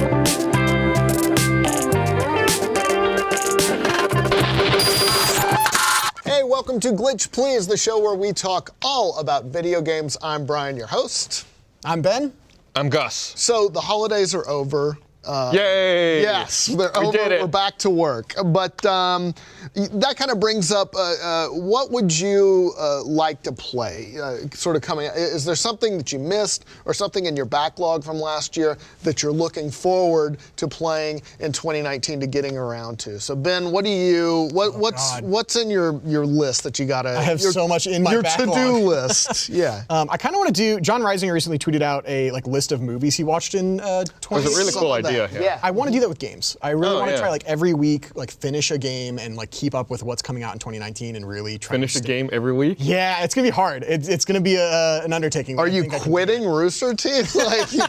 Hey, welcome to Glitch Please, the show where we talk all about video games. I'm Brian, your host. I'm Ben. I'm Gus. So the holidays are over. Yay! Yes, they're over. We're back to work. But that kind of brings up, what would you like to play? Sort of coming, is there something that you missed or something in your backlog from last year that you're looking forward to playing in 2019 to getting around to? So Ben, what do you, what's in your list that you gotta? I have so much in my backlog. Your to-do list. Yeah. I kind of want to do. John Reisinger recently tweeted out a list of movies he watched in 20. It was a really cool idea. Yeah. I want to do that with games. I really want to try every week, finish a game and keep up with what's coming out in 2019 and really try finish a game every week. Yeah, it's gonna be hard. It's gonna be an undertaking. Are you quitting Rooster Teeth?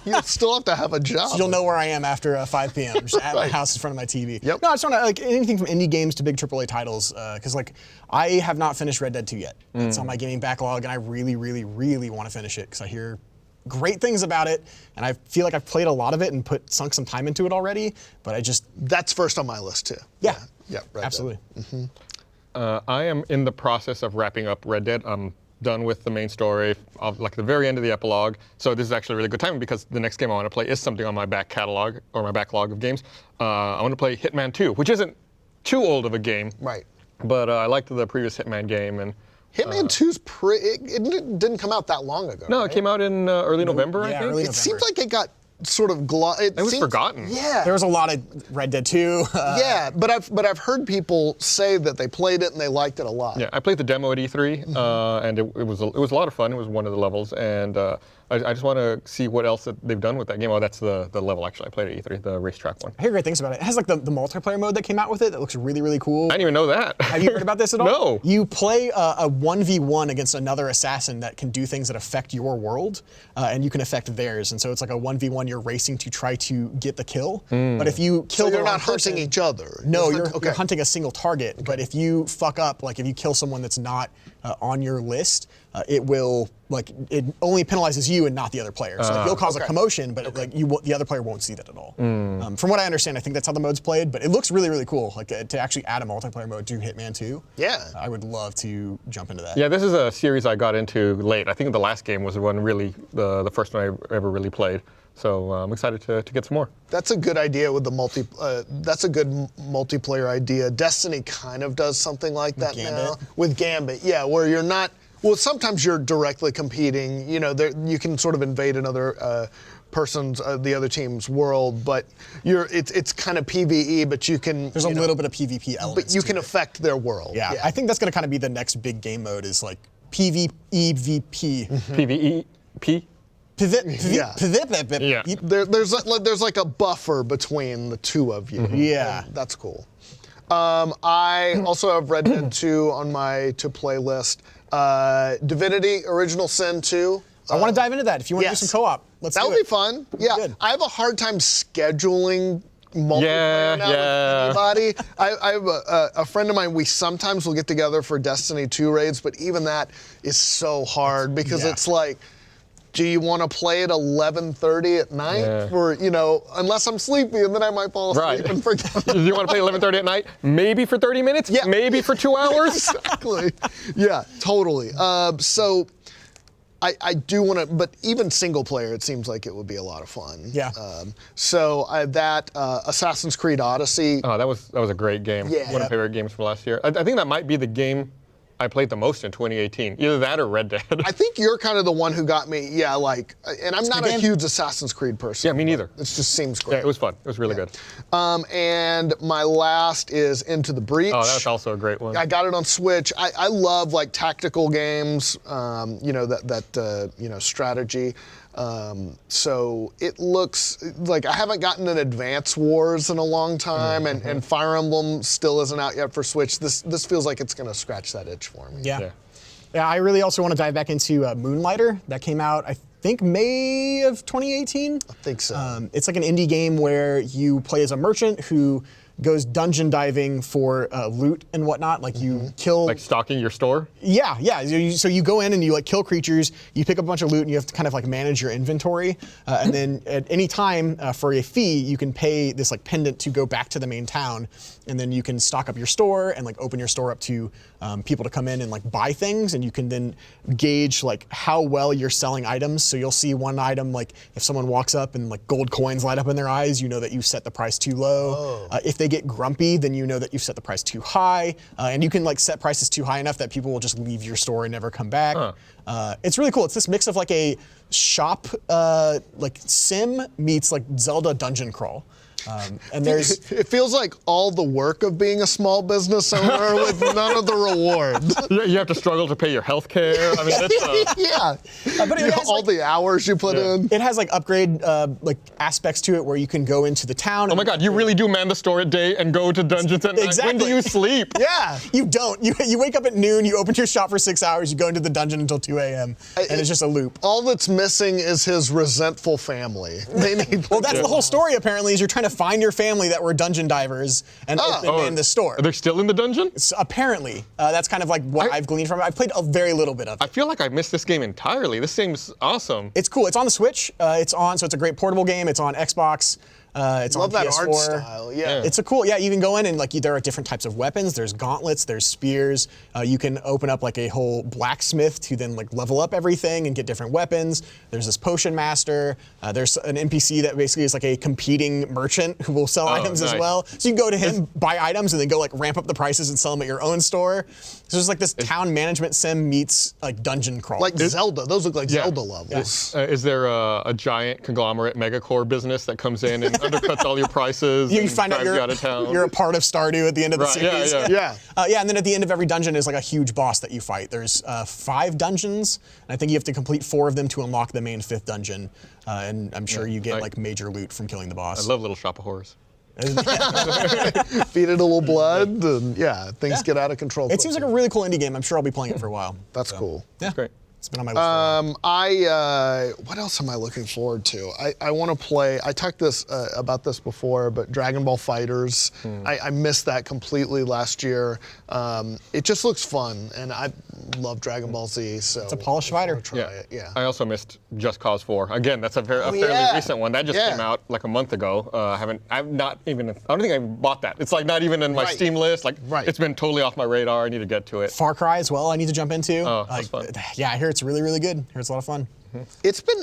You still have to have a job. So you'll know where I am after 5 p.m. Just at my house in front of my TV. Yep. No, I just want to anything from indie games to big AAA titles because I have not finished Red Dead 2 yet. It's on my gaming backlog and I really, really, really want to finish it because I hear great things about it, and I feel like I've played a lot of it and sunk some time into it already, but That's first on my list too. Yeah. Red absolutely. Mm-hmm. I am in the process of wrapping up Red Dead. I'm done with the main story, of the very end of the epilogue. So this is actually a really good timing because the next game I want to play is something on my back catalog or my backlog of games. I want to play Hitman 2, which isn't too old of a game. Right. But I liked the previous Hitman game and. Hitman 2's it didn't come out that long ago. No, right? it came out in early November, I think. Early It November. seems like it got sort of It was forgotten. Yeah. There was a lot of Red Dead 2. Yeah, but I've heard people say that they played it and they liked it a lot. Yeah, I played the demo at E3, and it was a lot of fun. It was one of the levels, and I just want to see what else that they've done with that game. Oh, that's the level actually I played at E3, the racetrack one. I hear great things about it. It has the multiplayer mode that came out with it that looks really, really cool. I didn't even know that. Have you heard about this at all? No. You play a 1v1 against another assassin that can do things that affect your world, and you can affect theirs. And so it's like a 1v1, you're racing to try to get the kill. But if you kill the you're wrong not hunting person, each other. No, you're hunting a single target. But if you fuck up, if you kill someone that's not on your list, it will it only penalizes you and not the other player. So you'll cause a commotion, but the other player won't see that at all. From what I understand, I think that's how the mode's played. But it looks really, really cool. To actually add a multiplayer mode to Hitman 2. Yeah. I would love to jump into that. Yeah, this is a series I got into late. I think the last game was the one really the first one I ever really played. So I'm excited to get some more. That's a good idea with the that's a good multiplayer idea. Destiny kind of does something like that now. With Gambit, yeah, where you're not. Well, sometimes you're directly competing. You can sort of invade another the other team's world, but it's kind of PvE, but you can. There's a little bit of PvP elements. But you can affect their world. Yeah, I think that's going to kind of be the next big game mode is PvEVP. PvEP. Yeah. There's like a buffer between the two of you. Yeah. And that's cool. I also have Red Dead 2 on my to-play list. Divinity Original Sin 2. I want to dive into that. If you want to do some co-op, let's do it. That would be fun. Yeah. Good. I have a hard time scheduling multiplayer now with anybody. I have a friend of mine, we sometimes will get together for Destiny 2 raids, but even that is so hard because it's like, do you want to play at 11:30 at night? Yeah. Unless I'm sleepy, and then I might fall asleep and forget. Do you want to play 11:30 at night? Maybe for 30 minutes? Yeah. Maybe for 2 hours? Exactly. Yeah, totally. So I do want to, but even single player, it seems like it would be a lot of fun. Yeah. So Assassin's Creed Odyssey. Oh, that was a great game. Yeah. One of my favorite games from last year. I think that might be the game I played the most in 2018. Either that or Red Dead. I think you're kind of the one who got me, and I'm not a huge Assassin's Creed person. Yeah, me neither. It just seems great. Yeah, it was fun. It was really good. And my last is Into the Breach. Oh, that's also a great one. I got it on Switch. I love tactical games, strategy. So it looks like I haven't gotten an Advance Wars in a long time, and Fire Emblem still isn't out yet for Switch. This feels like it's going to scratch that itch for me. Yeah, I really also want to dive back into Moonlighter. That came out, I think, May of 2018. I think so. It's like an indie game where you play as a merchant who goes dungeon diving for loot and whatnot. Like you kill. Like stocking your store? Yeah. So you go in and you like kill creatures, you pick up a bunch of loot, and you have to kind of like manage your inventory. And then at any time for a fee, you can pay this like pendant to go back to the main town, and then you can stock up your store and like open your store up to people to come in and like buy things, and you can then gauge like how well you're selling items. So you'll see one item, like if someone walks up and like gold coins light up in their eyes, you know that you set the price too low. If they get grumpy, then you know that you've set the price too high. And you can like set prices too high enough that people will just leave your store and never come back. It's really cool. It's this mix of like a shop, like sim meets like Zelda dungeon crawl. And there's It feels like all the work of being a small business owner with none of the reward. You have to struggle to pay your health care. I mean, that's, Yeah. but it has, All like, the hours you put in. it has like upgrade like aspects to it where you can go into the town. oh my God, you really do man the store at day and go to dungeons at night. When Exactly. do you sleep? Yeah. You don't. You wake up at noon, you open your shop for 6 hours, you go into the dungeon until 2 a.m. and it's just a loop. All that's missing is his resentful family. They need. Well, that's the whole story apparently, is you're trying to find your family that were dungeon divers and open them in the store. Are they still in the dungeon? So apparently, that's kind of like what I've gleaned from it. I've played a very little bit of it. I feel like I missed this game entirely. This seems awesome. It's cool. It's on the Switch. So it's a great portable game. It's on Xbox. It's Love on that PS4. art style. Yeah. It's a cool, you can go in and like there are different types of weapons. There's gauntlets, there's spears. You can open up like a whole blacksmith to then like level up everything and get different weapons. There's this potion master. There's an NPC that basically is like a competing merchant who will sell items as nice. well. So you can go to him, buy items, and then go like ramp up the prices and sell them at your own store. So there's like this town management sim meets like dungeon crawl. Like Zelda. Those look like Zelda levels. Is there a giant conglomerate megacore business that comes in and undercuts all your prices? You and find out drives you out of town? you're a part of Stardew at the end of the Right, series. yeah. And then at the end of every dungeon is like a huge boss that you fight. There's 5 dungeons, and I think you have to complete 4 of them to unlock the main 5th dungeon. And I'm sure you get like major loot from killing the boss. I love Little Shop of Horrors. Feed it a little blood, and things get out of control. It seems like a really cool indie game. I'm sure I'll be playing it for a while. That's cool. Yeah, Great. It's been on my list for a while. What else am I looking forward to? I want to play. I talked about this before, but Dragon Ball Fighters. I missed that completely last year. It just looks fun, and I love Dragon Ball Z. So It's a polished fighter. Try it. Yeah. I also missed Just Cause 4. Again, that's a fairly yeah. recent one. That just came out like a month ago. I don't think I bought that. It's like not even in my Right. Steam list. Like Right. it's been totally off my radar. I need to get to it. Far Cry as well. I need to jump into. Oh, that's fun. Yeah, I hear it's really, really good. I hear it's a lot of fun. It's been,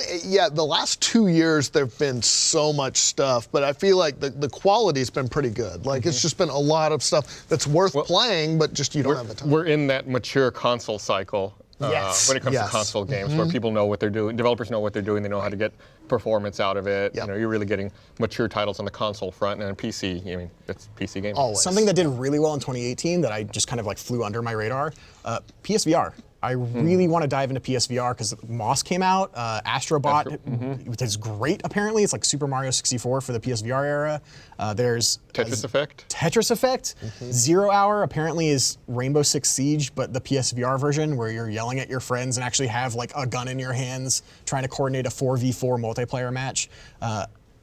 the last 2 years there've been so much stuff, but I feel like the quality's been pretty good. Like it's just been a lot of stuff that's worth playing, but just you don't have the time. We're in that mature console cycle Yes. when it comes Yes. to console games, where people know what they're doing, developers know what they're doing, they know how to get performance out of it. Yep. You're really getting mature titles on the console front, and on PC, it's PC games. Always. Something that did really well in 2018 that I just kind of like flew under my radar, PSVR. I really want to dive into PSVR because Moss came out, Astrobot is great apparently. It's like Super Mario 64 for the PSVR era. There's Tetris Effect? Tetris Effect. 0 Hour apparently is Rainbow Six Siege, but the PSVR version where you're yelling at your friends and actually have like a gun in your hands trying to coordinate a 4v4 multiplayer match.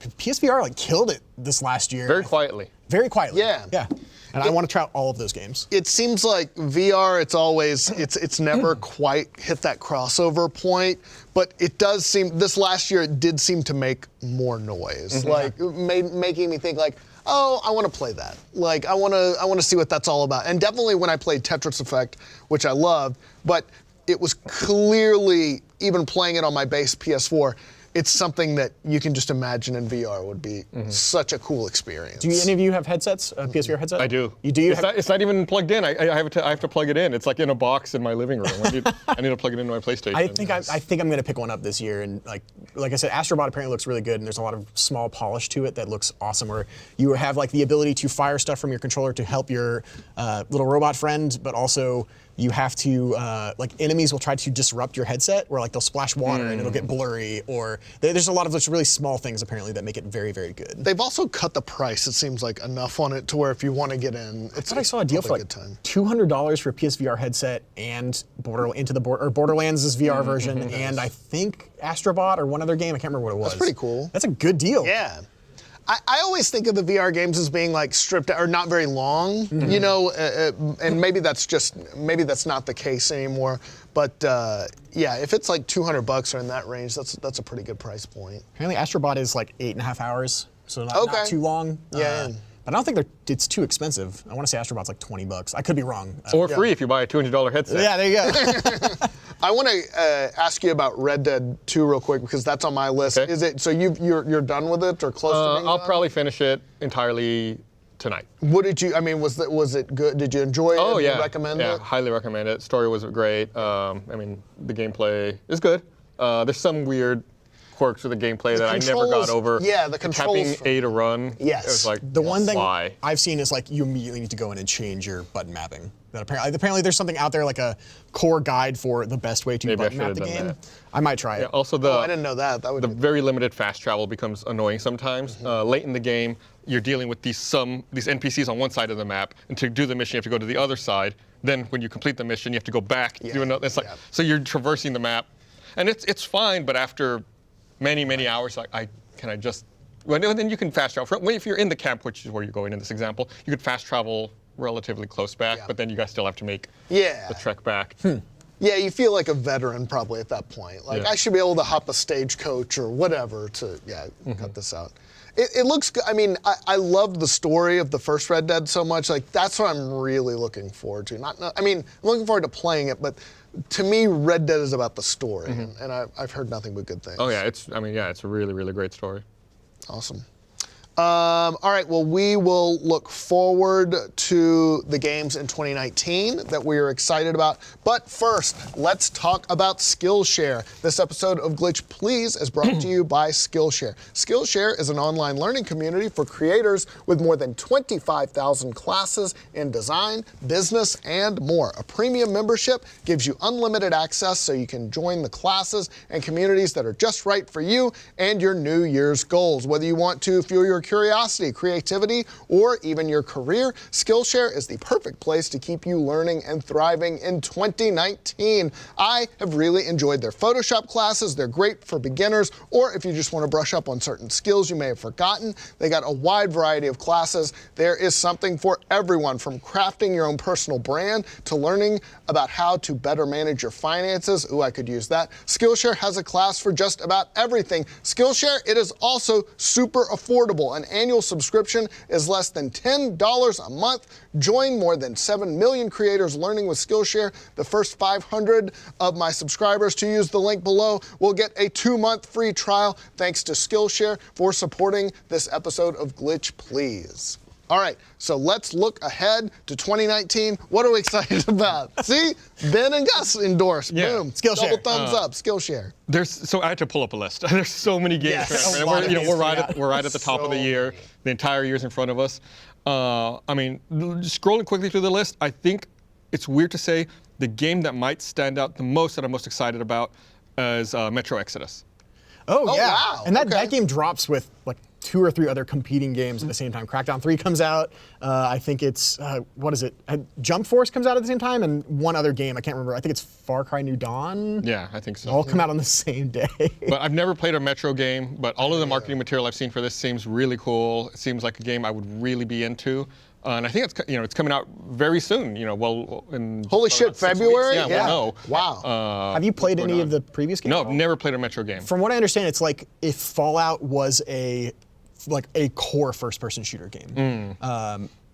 PSVR like killed it this last year. Very quietly. Very quietly. Yeah. Yeah. And I want to try out all of those games. It seems like VR, it's never quite hit that crossover point, but it does seem, this last year it did seem to make more noise. Like making me think like, oh, I want to play that. Like I want to see what that's all about. And definitely when I played Tetris Effect, which I loved, but it was clearly, even playing it on my base PS4, it's something that you can just imagine in VR would be such a cool experience. Do any of you have headsets, PSVR headsets? I do. You do? It's not even plugged in. I have to plug it in. It's like in a box in my living room. I need to plug it into my PlayStation. I think I'm going to pick one up this year, and like I said, Astrobot apparently looks really good, and there's a lot of small polish to it that looks awesome. Where you have like the ability to fire stuff from your controller to help your little robot friend, but also you have to like enemies will try to disrupt your headset, where like they'll splash water and it'll get blurry, or there's a lot of those really small things apparently that make it very, very good. They've also cut the price, it seems like, enough on it to where if you want to get in, I thought I saw a deal for like $200 for a PSVR headset and Borderlands' VR version, and I think Astrobot or one other game. I can't remember what it was. That's pretty cool. That's a good deal. Yeah. I always think of the VR games as being like stripped or not very long, you know, and maybe that's not the case anymore. But yeah, if it's like $200 or in that range, that's a pretty good price point. Apparently, Astrobot is like 8.5 hours, so not too long. Yeah. But I don't think it's too expensive. I want to say Astrobot's like $20. I could be wrong. Or free if you buy a $200 headset. Yeah, there you go. I want to ask you about Red Dead 2 real quick because that's on my list. Okay. Is it so you're done with it or close to being I'll done? probably finish it entirely tonight. What did you? I mean, was it good? Did you enjoy it? Oh Did yeah, you recommend yeah, it? highly recommend it. Story was great. I mean, the gameplay is good. There's some weird quirks of the gameplay that I never got over. Yeah, the controls. Tapping A to run. Yes. It was like, The one thing why? I've seen is like you immediately need to go in and change your button mapping. That apparently there's something out there like a core guide for the best way to Maybe I button map should the have done game. that. I might try it. Yeah, also I didn't know that. That would the be very limited fast travel becomes annoying sometimes. Late in the game, you're dealing with these NPCs on one side of the map, and to do the mission, you have to go to the other side. Then when you complete the mission, you have to go back. Do another. It's like so you're traversing the map, and it's fine. But after many hours, like well, then you can fast travel. If you're in the camp, which is where you're going in this example, you could fast travel relatively close back, but then you guys still have to make the trek back. Yeah, you feel like a veteran probably at that point. Like I should be able to hop a stagecoach or whatever to cut this out. It looks good. I mean, I loved the story of the first Red Dead so much. Like that's what I'm really looking forward to. I mean, I'm looking forward to playing it, but to me, Red Dead is about the story, and I've heard nothing but good things. Oh yeah, it's a really great story. Awesome. All right, well, we will look forward to the games in 2019 that we are excited about. But first, let's talk about Skillshare. This episode of Glitch Please is brought to you by Skillshare. Skillshare is an online learning community for creators with more than 25,000 classes in design, business, and more. A premium membership gives you unlimited access so you can join the classes and communities that are just right for you and your New Year's goals. Whether you want to fuel your curiosity, creativity, or even your career, Skillshare is the perfect place to keep you learning and thriving in 2019. I have really enjoyed their Photoshop classes. They're great for beginners, or if you just want to brush up on certain skills you may have forgotten. They got a wide variety of classes. There is something for everyone, from crafting your own personal brand to learning about how to better manage your finances. Ooh, I could use that. Skillshare has a class for just about everything. Skillshare, it is also super affordable. An annual subscription is less than $10 a month. Join more than 7 million creators learning with Skillshare. The first 500 of my subscribers to use the link below will get a 2-month free trial. Thanks to Skillshare for supporting this episode of Glitch Please. All right, so let's look ahead to 2019. What are we excited about? See, Ben and Gus endorsed. Yeah. Boom. Skillshare. Double thumbs up. Skillshare. So I had to pull up a list. There's so many games. Yes, And we're right at the top of the year. The entire year's in front of us. I mean, scrolling quickly through the list, I think it's weird to say the game that might stand out the most that I'm most excited about is Metro Exodus. Oh yeah, wow. and Okay. that game drops with like 2 or 3 other competing games at the same time. Crackdown 3 comes out. I think it's what is it? Jump Force comes out at the same time, and one other game I can't remember. I think it's Far Cry New Dawn. Yeah, I think so. All come out on the same day. But I've never played a Metro game, but all of the marketing material I've seen for this seems really cool. It seems like a game I would really be into. And I think it's coming out very soon. In Holy shit, about 6 February? weeks. Yeah. We'll know. Wow. Have you played any of the previous games? No, I've never played a Metro game. From what I understand, it's like if Fallout was a core first-person shooter game.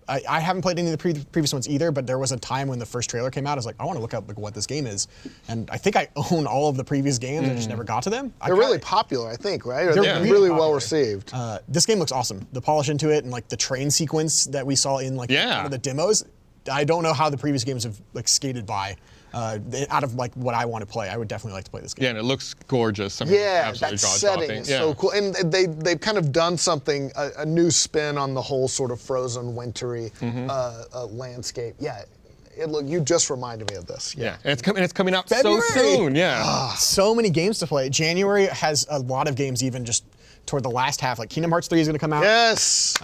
I haven't played any of the previous ones either, but there was a time when the first trailer came out, I was like, I want to look up what this game is. And I think I own all of the previous games, I just never got to them. They're really popular, I think, right? They're They're really really popular. well received. This game looks awesome. The polish into it and like the train sequence that we saw in one of the demos. I don't know how the previous games have skated by. Out of what I want to play, I would definitely like to play this game. Yeah, and it looks gorgeous. I mean, Yeah, absolutely that jaw-dropping. setting is so cool. And they've kind of done something, a new spin on the whole sort of frozen, wintry landscape. Yeah, you just reminded me of this. Yeah, and it's coming out February. so soon. Yeah. So many games to play. January has a lot of games even just toward the last half. Like Kingdom Hearts 3 is going to come out. Yes.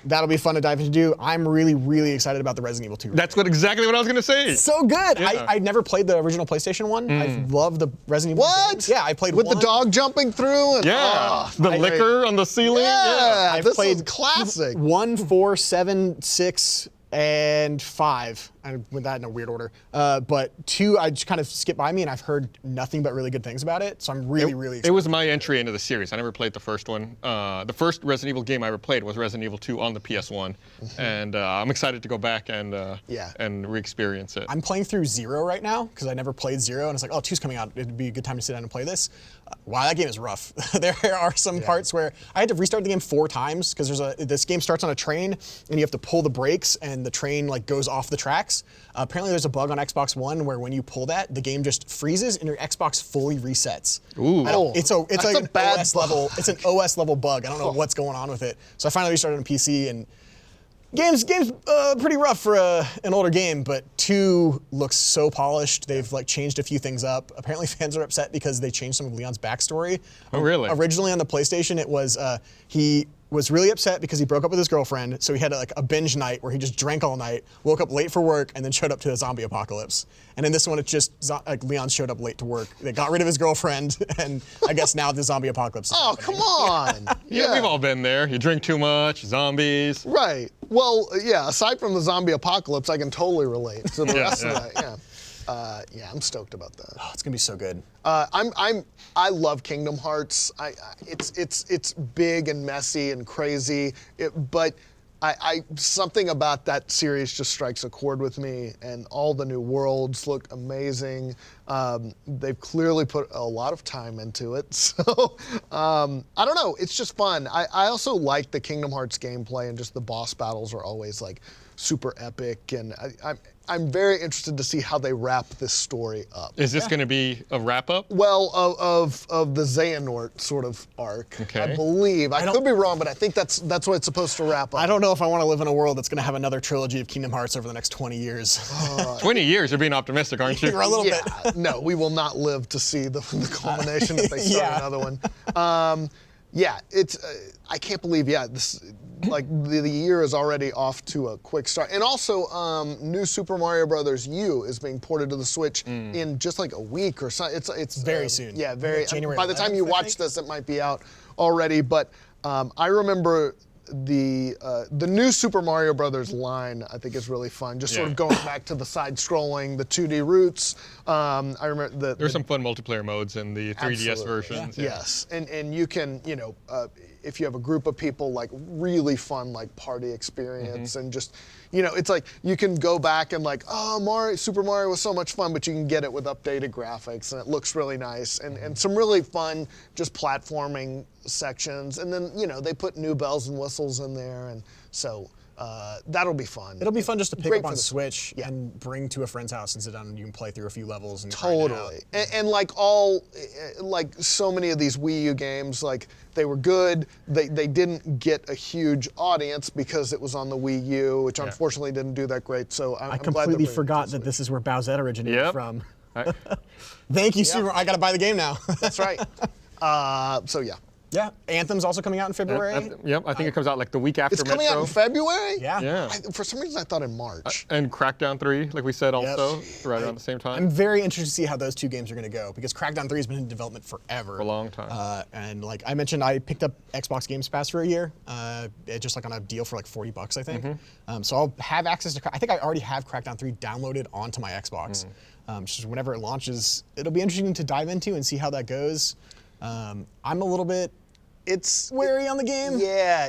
That'll be fun to dive into. I'm really, really excited about the Resident Evil 2. That's exactly what I was going to say. So good. Yeah. I never played the original PlayStation one. I love the Resident Evil games. Yeah, I played with one. the dog jumping through. And, The liquor on the ceiling. Yeah, I've this played is classic. 1, 4, 7, 6, and 5. I went that in a weird order. But 2, I just kind of skipped by me, and I've heard nothing but really good things about it. So I'm really, really excited. It was my entry into the series. I never played the first one. The first Resident Evil game I ever played was Resident Evil 2 on the PS1, and I'm excited to go back and re-experience it. I'm playing through 0 right now because I never played 0, and it's like, oh, 2's coming out. It'd be a good time to sit down and play this. Wow, that game is rough. There are some parts where I had to restart the game 4 times because this game starts on a train, and you have to pull the brakes, and the train like goes off the tracks. Apparently, there's a bug on Xbox One where when you pull that, the game just freezes and your Xbox fully resets. Ooh. It's like an bad OS bug. level. It's an OS level bug. I don't know what's going on with it. So I finally restarted on PC, and game's pretty rough for an older game, but 2 looks so polished. They've like changed a few things up. Apparently, fans are upset because they changed some of Leon's backstory. Oh, really? Originally on the PlayStation, it was he was really upset because he broke up with his girlfriend, so he had like a binge night where he just drank all night, woke up late for work, and then showed up to a zombie apocalypse. And in this one, it's just like Leon showed up late to work. They got rid of his girlfriend, and I guess now the zombie apocalypse is happening. Come on. Yeah, we've all been there. You drink too much, zombies. Right. Well, yeah, aside from the zombie apocalypse, I can totally relate to the rest of that. Yeah, I'm stoked about that. Oh, it's gonna be so good. I love Kingdom Hearts. It's big and messy and crazy, but something about that series just strikes a chord with me, and all the new worlds look amazing. They've clearly put a lot of time into it, so I don't know. It's just fun. I also like the Kingdom Hearts gameplay, and just the boss battles are always like super epic, and I'm very interested to see how they wrap this story up. Is this going to be a wrap-up? Well, of the Xehanort sort of arc, Okay. I believe. I could be wrong, but I think that's what it's supposed to wrap up. I don't know if I want to live in a world that's going to have another trilogy of Kingdom Hearts over the next 20 years. 20 years, you're being optimistic, aren't you? You're a little bit. No, we will not live to see the culmination if they start another one. It's I can't believe this. Like the year is already off to a quick start, and also new Super Mario Brothers U is being ported to the Switch in just like a week or so. It's Very soon. Yeah, very. January By the time you 11th, I watch think. this, it might be out already. But I remember the new Super Mario Brothers line. I think is really fun. Just sort of going back to the side-scrolling, the 2D roots. I remember There's some fun multiplayer modes in the 3DS versions. Yeah. Yes, and you can, if you have a group of people, like really fun, like party experience, and just, it's like you can go back and like, oh, Super Mario was so much fun, but you can get it with updated graphics, and it looks really nice, and some really fun, just platforming sections, and then they put new bells and whistles in there, and so. That'll be fun. It'll be fun just to pick Great up for on the Switch and bring to a friend's house and sit down and you can play through a few levels and try it out. Totally. And like so many of these Wii U games, like they were good. They didn't get a huge audience because it was on the Wii U, which unfortunately didn't do that great. So I'm glad they're completely bringing it forgot to that Switch. this is where Bowsette originated Yep. from. Thank you, Super. I gotta buy the game now. That's right. So yeah. Yeah, Anthem's also coming out in February. Yep, I think it comes out like the week after It's coming out Metro. in February? Yeah. Yeah. For some reason I thought in March. And Crackdown 3, like we said also, right around the same time. I'm very interested to see how those 2 games are going to go because Crackdown 3 has been in development forever. For a long time. And like I mentioned, I picked up Xbox Games Pass for a year, just like on a deal for like $40, I think. So I'll have access to. I think I already have Crackdown 3 downloaded onto my Xbox. Just whenever it launches, it'll be interesting to dive into and see how that goes. I'm a little bit. It's wary on the game. Yeah,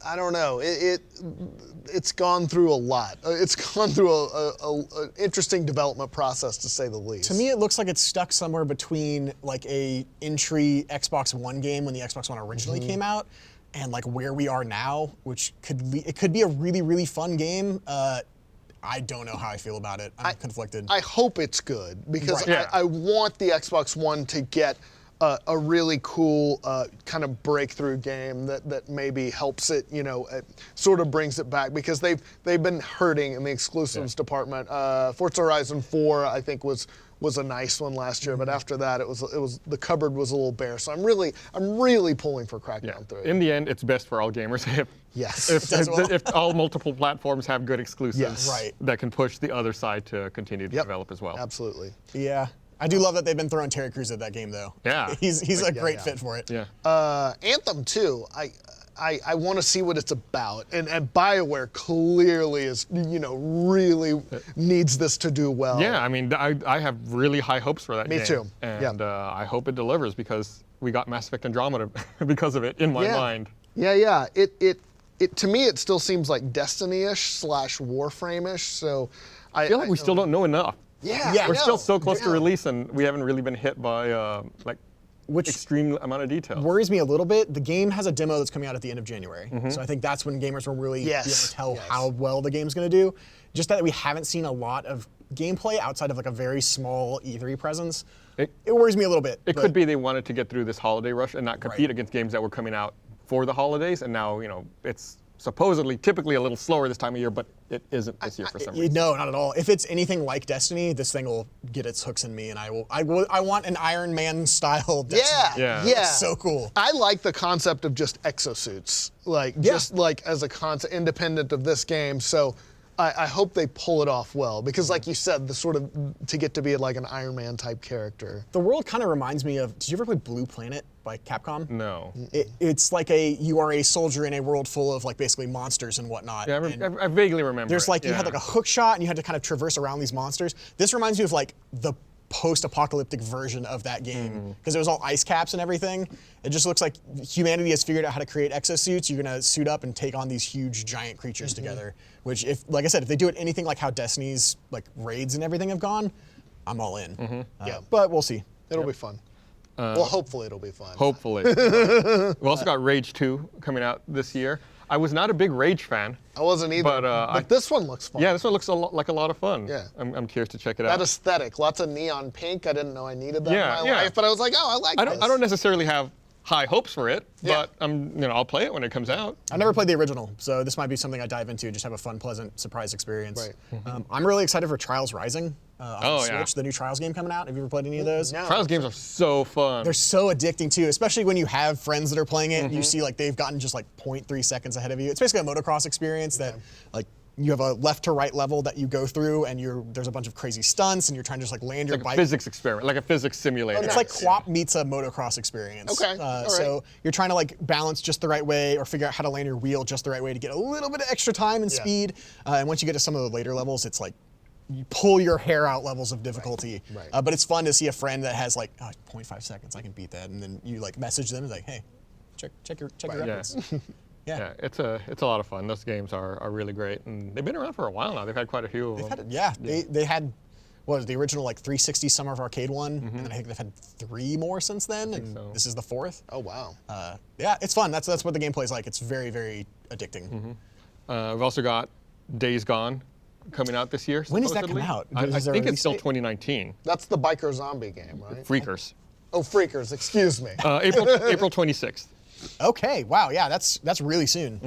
I don't know. It's gone through a lot. It's gone through a interesting development process, to say the least. To me, it looks like it's stuck somewhere between like a entry Xbox One game when the Xbox One originally came out, and like where we are now, which could be a really, really fun game. I don't know how I feel about it. I'm conflicted. I hope it's good because Right. I want the Xbox One to get a really cool kind of breakthrough game that maybe helps it, it sort of brings it back because they've been hurting in the exclusives department. Forza Horizon 4, I think, was was a nice one last year, but after that, it was the cupboard was a little bare. So I'm really pulling for Crackdown 3. In the end, it's best for all gamers Yes. if all multiple platforms have good exclusives Yes. Right. that can push the other side to continue to develop as well. Absolutely. Yeah. I do love that they've been throwing Terry Crews at that game, though. Yeah. He's a great fit for it. Yeah. Anthem 2, I want to see what it's about, and BioWare clearly is, really needs this to do well. Yeah, I mean, I have really high hopes for that game. Me too. And I hope it delivers because we got Mass Effect Andromeda because of it in my mind. Yeah. It to me, it still seems like Destiny-ish / Warframe-ish. So I feel like we still don't know enough. Yeah, We're still so close to release, and we haven't really been hit by Which extreme amount of detail. worries me a little bit. The game has a demo that's coming out at the end of January. So I think that's when gamers will really be able to tell how well the game's going to do. Just that we haven't seen a lot of gameplay outside of like a very small E3 presence. It worries me a little bit. It could be they wanted to get through this holiday rush and not compete against games that were coming out for the holidays, and now it's supposedly typically a little slower this time of year, but it isn't this year for some reason. No, not at all. If it's anything like Destiny, this thing will get its hooks in me, and I want an Iron Man style Destiny. Yeah. It's so cool. I like the concept of just exosuits, just like as a concept independent of this game. So I hope they pull it off well, because like you said, the sort of to get to be like an Iron Man type character. The world kind of reminds me of, did you ever play Blue Planet by Capcom? No. It's like you are a soldier in a world full of like basically monsters and whatnot. Yeah, and I vaguely remember. there's like, you had like a hook shot and you had to kind of traverse around these monsters. This reminds me of like the post-apocalyptic version of that game, because it was all ice caps and everything. It just looks like humanity has figured out how to create exosuits. You're gonna suit up and take on these huge giant creatures together, which like I said, if they do it anything like how Destiny's like raids and everything have gone, I'm all in. But we'll see. It'll be fun. Well, hopefully it'll be fun. Hopefully. We also got Rage 2 coming out this year. I was not a big Rage fan. I wasn't either, but this one looks fun. Yeah, this one looks like a lot of fun. Yeah. I'm curious to check it out. That aesthetic, lots of neon pink. I didn't know I needed that in my Yeah. life, but I was like, oh, I like this. I don't necessarily have high hopes for it, but I'll play it when it comes out. I never played the original, so this might be something I dive into and just have a fun, pleasant surprise experience. Right. I'm really excited for Trials Rising on the yeah. Switch, the new Trials game coming out. Have you ever played any of those? No. Trials games are so fun. They're so addicting too, especially when you have friends that are playing it. And you see like they've gotten just like 0.3 seconds ahead of you. It's basically a motocross experience that like you have a left to right level that you go through, and there's a bunch of crazy stunts, and you're trying to just like land your like bike. a physics experiment, like a physics simulator. It's like QWOP meets a motocross experience. Okay, all right. So you're trying to like balance just the right way, or figure out how to land your wheel just the right way to get a little bit of extra time and speed. And once you get to some of the later levels, it's like you pull your hair out levels of difficulty. Right. But it's fun to see a friend that has like 0.5 seconds, I can beat that, and then you like message them and like, hey, check your records. Yeah, it's a lot of fun. Those games are really great, and they've been around for a while now. They've had quite a few of them. They had what was the original like 360 Summer of Arcade one, and then I think they've had 3 more since then, and this is the 4th. Oh wow. Yeah, it's fun. That's what the gameplay is like. It's very, very addicting. We've also got Days Gone coming out this year. When does that come supposedly. out? I Is there a think release it's still date? 2019. That's the biker zombie game, right? Freakers. Oh, Freakers. Excuse me. April 26th. Okay, wow, yeah, that's really soon.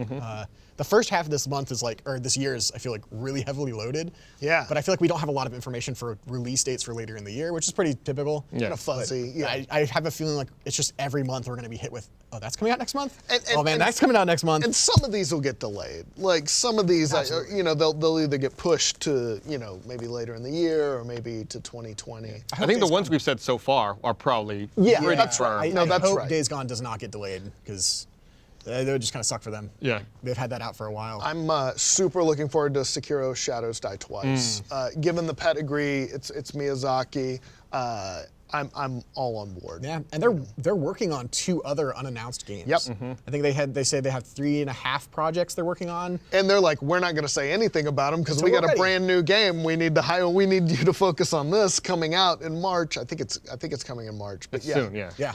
The first half of this month is like, or this year is, I feel like, really heavily loaded. Yeah. But I feel like we don't have a lot of information for release dates for later in the year, which is pretty typical. Yeah. Kind of fuzzy. Yeah. I have a feeling like it's just every month we're going to be hit with, oh, that's coming out next month? And- oh man, and- that's coming out next month. And some of these will get delayed. Like some of these, they'll either get pushed to, maybe later in the year or maybe to 2020. I think the ones we've said so far are probably pretty that's firm. right. No, I that's hope right. Days Gone does not get delayed, because they would just kind of suck for them. Yeah. They've had that out for a while. I'm super looking forward to Sekiro Shadows Die Twice. Given the pedigree, it's Miyazaki. I'm all on board. Yeah, and they're working on 2 other unannounced games. Yep. I think they say they have 3.5 projects they're working on. And they're like, we're not going to say anything about them because we got a ready. brand new game. We need you to focus on this coming out in March. I think it's coming in March. But It's soon, yeah. Yeah.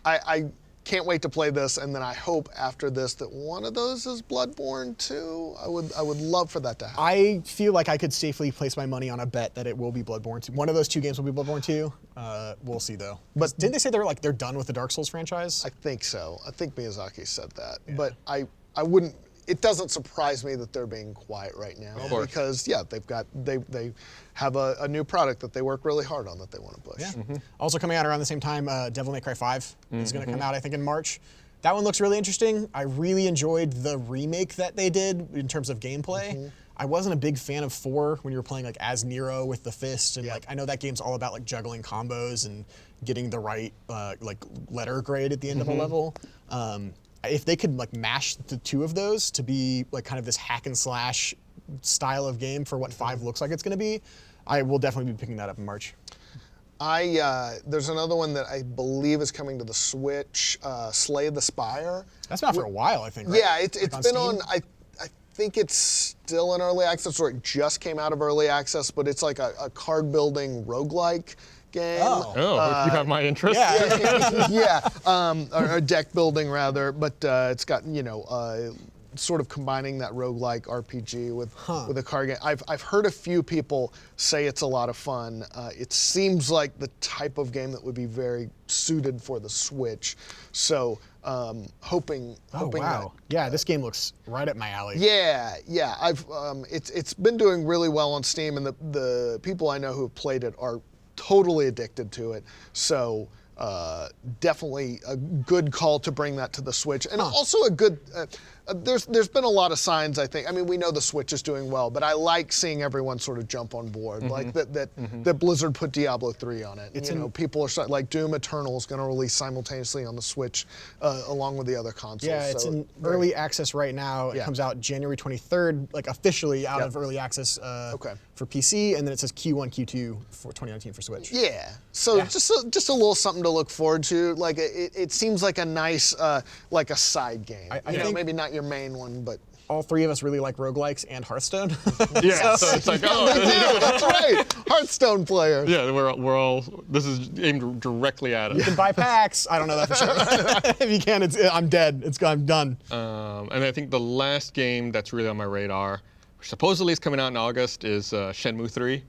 I can't wait to play this, and then I hope after this that one of those is Bloodborne 2. I would love for that to happen. I feel like I could safely place my money on a bet that it will be Bloodborne 2. One of those 2 games will be Bloodborne 2. We'll see though. But didn't they say they're done with the Dark Souls franchise? I think so. I think Miyazaki said that. But I wouldn't. it doesn't surprise me that they're being quiet right now because they have a new product that they work really hard on that they want to push. Yeah. Also coming out around the same time, Devil May Cry 5 is going to come out, I think, in March. That one looks really interesting. I really enjoyed the remake that they did in terms of gameplay. I wasn't a big fan of 4 when you were playing like as Nero with the fist, and like I know that game's all about like juggling combos and getting the right like letter grade at the end of a level. If they could like mash the 2 of those to be like kind of this hack and slash style of game for what 5 looks like it's going to be, I will definitely be picking that up in March. There's another one that I believe is coming to the Switch, Slay the Spire. That's been out for a while, I think, right? Yeah, it's been Steam? on, I think it's still in early access, or it just came out of early access, but it's like a card building roguelike game. Oh, you have my interest. Yeah, or deck building rather, but it's got, sort of combining that roguelike RPG with a card game. I've heard a few people say it's a lot of fun. It seems like the type of game that would be very suited for the Switch. So hoping that, yeah, this game looks right up my alley. Yeah. It's been doing really well on Steam, and the people I know who have played it are totally addicted to it. So definitely a good call to bring that to the Switch, and also a good. There's been a lot of signs, I think. I mean, we know the Switch is doing well, but I like seeing everyone sort of jump on board, like that Blizzard put Diablo 3 on it. People are starting, like Doom Eternal is going to release simultaneously on the Switch, along with the other consoles. Yeah, it's in early access right now. It comes out January 23rd, like officially out of early access for PC, and then it says Q1, Q2 for 2019 for Switch. Yeah, so just a little something to look forward to. Like it seems like a nice, like a side game. I think maybe not your main one, but all 3 of us really like roguelikes and Hearthstone. Yeah, so it's like, that's right, Hearthstone players. Yeah, we're all. This is aimed directly at us. You can buy packs. I don't know that for sure. If you can, I'm dead. I'm done. And I think the last game that's really on my radar, which supposedly is coming out in August, is Shenmue 3.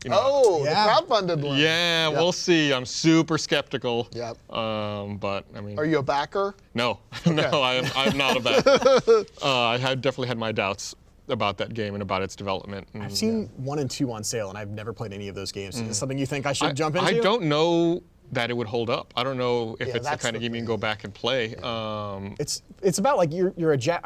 The crowdfunded one. Yeah, we'll see. I'm super skeptical. Yep. But I mean. Are you a backer? No, no, I'm not a backer. I definitely had my doubts about that game and about its development. I've seen 1 and 2 on sale, and I've never played any of those games. Is this something you think I should jump into? I don't know that it would hold up. I don't know if it's the kind of game you can go back and play. It's about like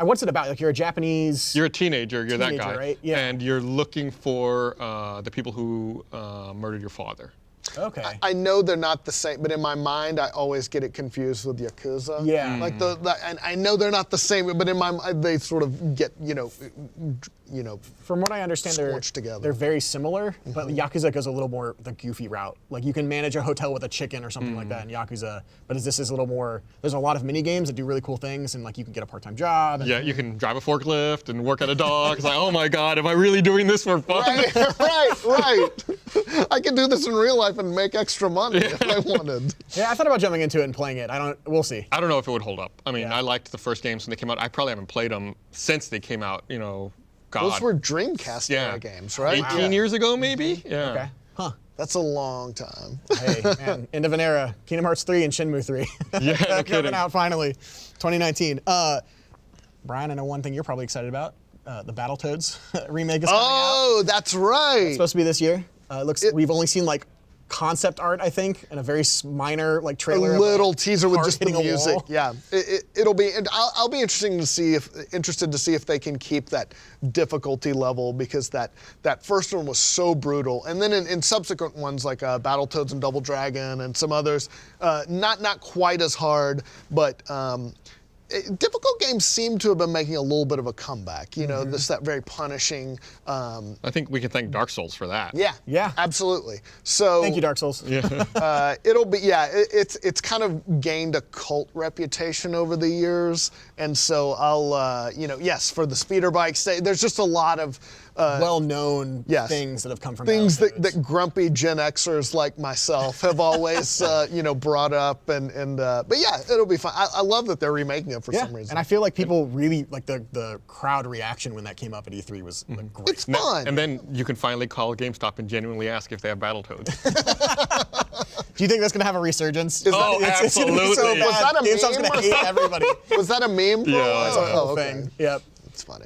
what's it about? Like you're a Japanese. You're a teenager. You're that guy, right? Yeah. And you're looking for the people who murdered your father. Okay. I know they're not the same, but in my mind, I always get it confused with Yakuza. Yeah. Like and I know they're not the same, but in my mind, they sort of get, From what I understand, they're very similar, but Yakuza goes a little more the goofy route. Like you can manage a hotel with a chicken or something like that in Yakuza, but this is a little more. There's a lot of mini games that do really cool things, and like you can get a part-time job. Yeah, you can drive a forklift and work at a dog. It's like, oh my God, am I really doing this for fun? Right. I could do this in real life and make extra money if I wanted. Yeah, I thought about jumping into it and playing it. We'll see. I don't know if it would hold up. I mean, I liked the first games when they came out. I probably haven't played them since they came out. God. Those were Dreamcast era games, right? 18 years ago, maybe. Yeah. Okay. Huh. That's a long time. Hey, man, end of an era. Kingdom Hearts 3 and Shenmue 3. Yeah, no kidding. Coming out finally, 2019. Brian, I know one thing you're probably excited about. The Battletoads remake is coming out. Oh, that's right. It's supposed to be this year. We've only seen like concept art, I think, and a very minor like trailer. A little teaser with just the hitting a music. wall. Yeah, it'll be. And I'll be interested to see if they can keep that difficulty level, because that first one was so brutal, and then in subsequent ones like Battletoads and Double Dragon and some others, not quite as hard, but. Difficult games seem to have been making a little bit of a comeback. That very punishing. I think we can thank Dark Souls for that. Yeah. Absolutely. So thank you, Dark Souls. Yeah. It'll be it's kind of gained a cult reputation over the years, and so I'll yes, for the speeder bikes. There's just a lot of well-known things that have come from things that grumpy Gen Xers like myself have always brought up, but yeah, it'll be fun. I love that they're remaking it for some reason. And I feel like people really like the crowd reaction when that came up at E3 was like, great. It's fun. And then you can finally call GameStop and genuinely ask if they have Battletoads. Do you think that's gonna have a resurgence? Absolutely. It's gonna be so bad. Was that a GameStop's meme gonna hate everybody. Was that a meme? Yeah. It's a whole thing. Yep. It's funny.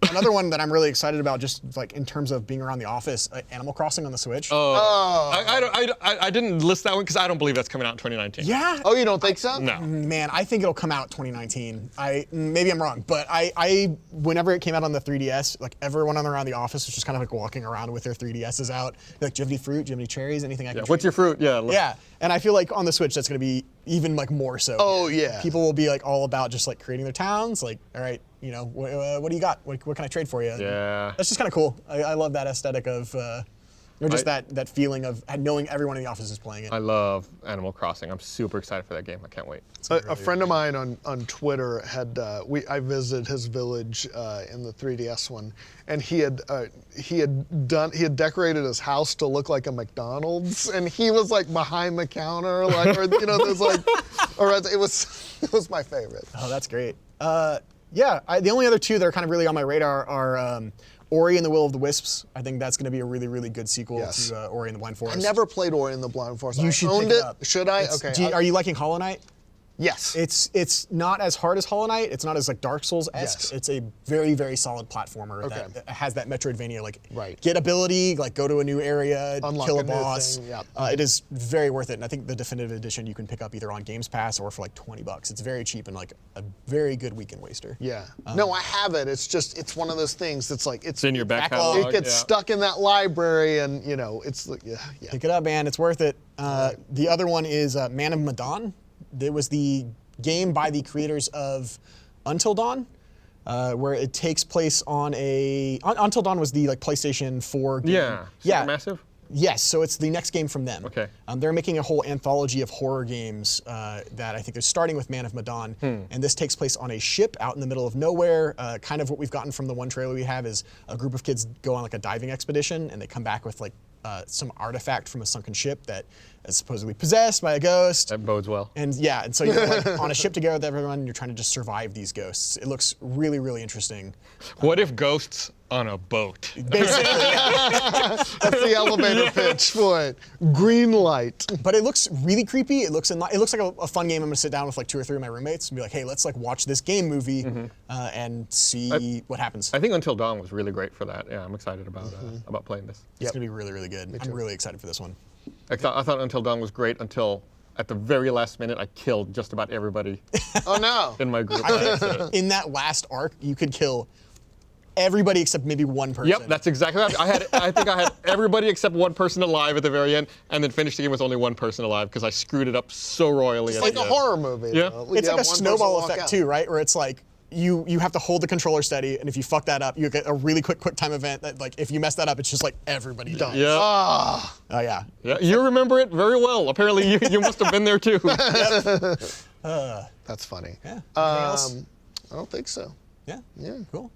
Another one that I'm really excited about, just like in terms of being around the office, Animal Crossing on the Switch. I didn't list that one because I don't believe that's coming out in 2019. Yeah. Oh, you don't think so? No. Man, I think it'll come out 2019. Maybe I'm wrong, but I whenever it came out on the 3DS, like everyone around the office was just kind of like walking around with their 3DSs out. Like, do you have any fruit? Do you have any cherries? Anything I can? What's your fruit? Yeah. Yeah, and I feel like on the Switch that's going to be even like more so. Oh, yeah. People will be like all about just like creating their towns. Like, all right, you know, what do you got? What can I trade for you? Yeah. That's just kind of cool. I love that aesthetic of, or just that feeling of knowing everyone in the office is playing it. I love Animal Crossing. I'm super excited for that game. I can't wait. A friend of mine on Twitter had I visited his village in the 3DS one, and he had decorated his house to look like a McDonald's, and he was like behind the counter, like, or you know, there's like, or it was my favorite. Oh, that's great. Yeah, the only other two that are kind of really on my radar are Ori and the Will of the Wisps. I think that's going to be a really, really good sequel to Ori and the Blind Forest. I never played Ori and the Blind Forest. You should owned pick it. it up. Should I? Okay. Are you liking Hollow Knight? Yes. It's not as hard as Hollow Knight. It's not as like Dark Souls-esque. Yes. It's a very, very solid platformer Okay. that has that Metroidvania, like Right. get ability, like go to a new area, Unlock kill a a new boss. thing, yeah. It is very worth it. And I think the definitive edition you can pick up either on Games Pass or for like $20. It's very cheap and like a very good weekend waster. Yeah. No, I have it. It's one of those things that's like It's in your back Backlog. catalog. it gets stuck in that library, and you know, it's like yeah. Pick it up, man. It's worth it. The other one is Man of Medan. It was the game by the creators of Until Dawn, where it takes place on Until Dawn was the like PlayStation 4 game. Yeah. Yeah. Massive. Yes, so it's the next game from them. Okay. They're making a whole anthology of horror games that I think they're starting with Man of Medan, and this takes place on a ship out in the middle of nowhere. Kind of what we've gotten from the one trailer we have is a group of kids go on like a diving expedition, and they come back with like some artifact from a sunken ship that is supposedly possessed by a ghost. That bodes well. And yeah, and so you're like on a ship together with everyone, and you're trying to just survive these ghosts. It looks really, really interesting. What if ghosts on a boat? Basically, That's the elevator pitch for it. Green light. but it looks really creepy. It looks like a fun game. I'm gonna sit down with like 2 or 3 of my roommates and be like, hey, let's like watch this game movie and see what happens. I think Until Dawn was really great for that. Yeah, I'm excited about playing this. It's gonna be really, really good. I'm really excited for this one. I thought Until Dawn was great until at the very last minute I killed just about everybody Oh no. in my group. In that last arc, you could kill everybody except maybe one person. Yep, that's exactly what happened. I think I had everybody except one person alive at the very end, and then finished the game with only one person alive because I screwed it up so royally. It's like a horror movie. Yeah. though. It's You like have a one snowball person walk effect out. too, right? Where it's like you have to hold the controller steady, and if you fuck that up, you get a really quick time event that like if you mess that up, it's just like everybody dies. Yeah. Ah. Oh yeah. Yeah, you remember it very well. Apparently, you must have been there too. That's funny. Yeah. Anything else? I don't think so. Yeah. Yeah. Cool.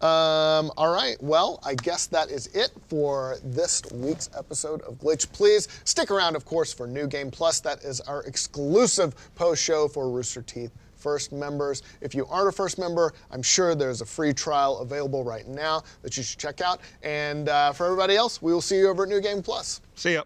All right, well, I guess that is it for this week's episode of Glitch. Please stick around, of course, for New Game Plus. That is our exclusive post-show for Rooster Teeth First members. If you aren't a First member, I'm sure there's a free trial available right now that you should check out. And for everybody else, we will see you over at New Game Plus. See ya.